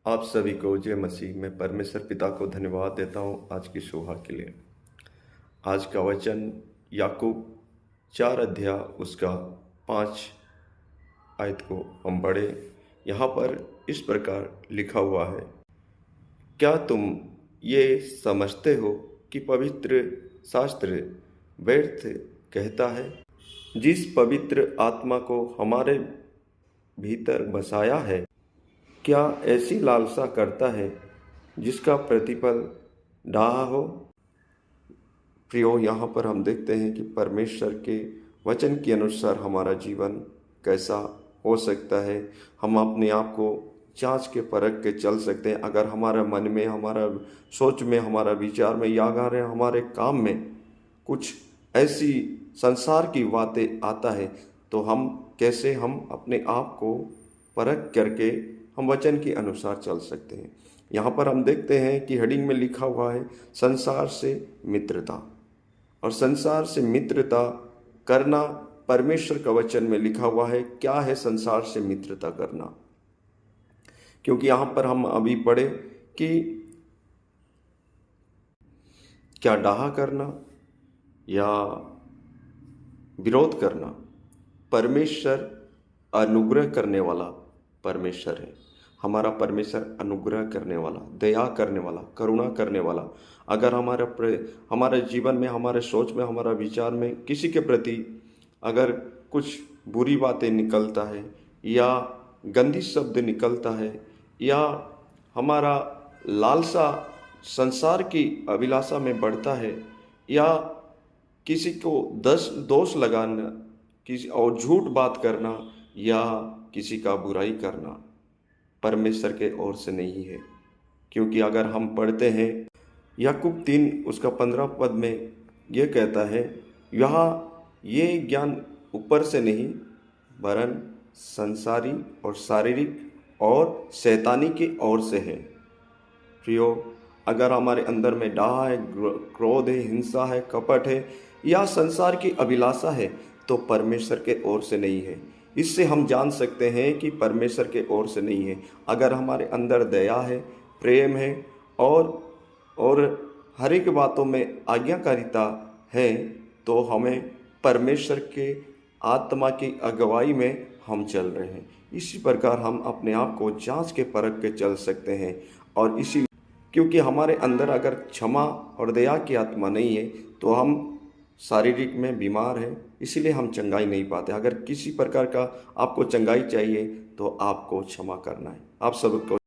आप सभी को जय मसीह। मैं परमेश्वर पिता को धन्यवाद देता हूँ आज की शोभा के लिए। आज का वचन याकूब 4 अध्याय उसका 5 आयत को हम पढ़े। यहाँ पर इस प्रकार लिखा हुआ है, क्या तुम ये समझते हो कि पवित्र शास्त्र व्यर्थ कहता है? जिस पवित्र आत्मा को हमारे भीतर बसाया है, क्या ऐसी लालसा करता है जिसका प्रतिफल डाह हो? प्रियो, यहाँ पर हम देखते हैं कि परमेश्वर के वचन के अनुसार हमारा जीवन कैसा हो सकता है। हम अपने आप को जांच के परख के चल सकते हैं। अगर हमारे मन में, हमारा सोच में, हमारा विचार में या अगर हमारे काम में कुछ ऐसी संसार की बातें आता है, तो हम कैसे अपने आप को परख करके हम वचन के अनुसार चल सकते हैं। यहाँ पर हम देखते हैं कि हेडिंग में लिखा हुआ है, संसार से मित्रता। और संसार से मित्रता करना परमेश्वर का वचन में लिखा हुआ है। क्या है संसार से मित्रता करना? क्योंकि यहाँ पर हम अभी पढ़े कि क्या डाहा करना या विरोध करना। परमेश्वर अनुग्रह करने वाला परमेश्वर है। हमारा परमेश्वर अनुग्रह करने वाला, दया करने वाला, करुणा करने वाला। अगर हमारे जीवन में, हमारे सोच में, हमारा विचार में किसी के प्रति अगर कुछ बुरी बातें निकलता है या गंदी शब्द निकलता है या हमारा लालसा संसार की अभिलाषा में बढ़ता है या किसी को दोष लगाना, किसी और झूठ बात करना या किसी का बुराई करना, परमेश्वर के ओर से नहीं है। क्योंकि अगर हम पढ़ते हैं याकूब 3 उसका 15 पद में यह कहता है, यहाँ ये ज्ञान ऊपर से नहीं वरन संसारी और शारीरिक और शैतानी की ओर से है। प्रियो, अगर हमारे अंदर में डाह है, क्रोध है, हिंसा है, कपट है या संसार की अभिलाषा है, तो परमेश्वर के ओर से नहीं है। इससे हम जान सकते हैं कि परमेश्वर के ओर से नहीं है। अगर हमारे अंदर दया है, प्रेम है और हर एक बातों में आज्ञाकारिता है, तो हमें परमेश्वर के आत्मा की अगुवाई में हम चल रहे हैं। इसी प्रकार हम अपने आप को जांच के परख के चल सकते हैं। और इसी क्योंकि हमारे अंदर अगर क्षमा और दया की आत्मा नहीं है, तो हम शारीरिक में बीमार हैं, इसीलिए हम चंगाई नहीं पाते। अगर किसी प्रकार का आपको चंगाई चाहिए तो आपको क्षमा करना है। आप सबको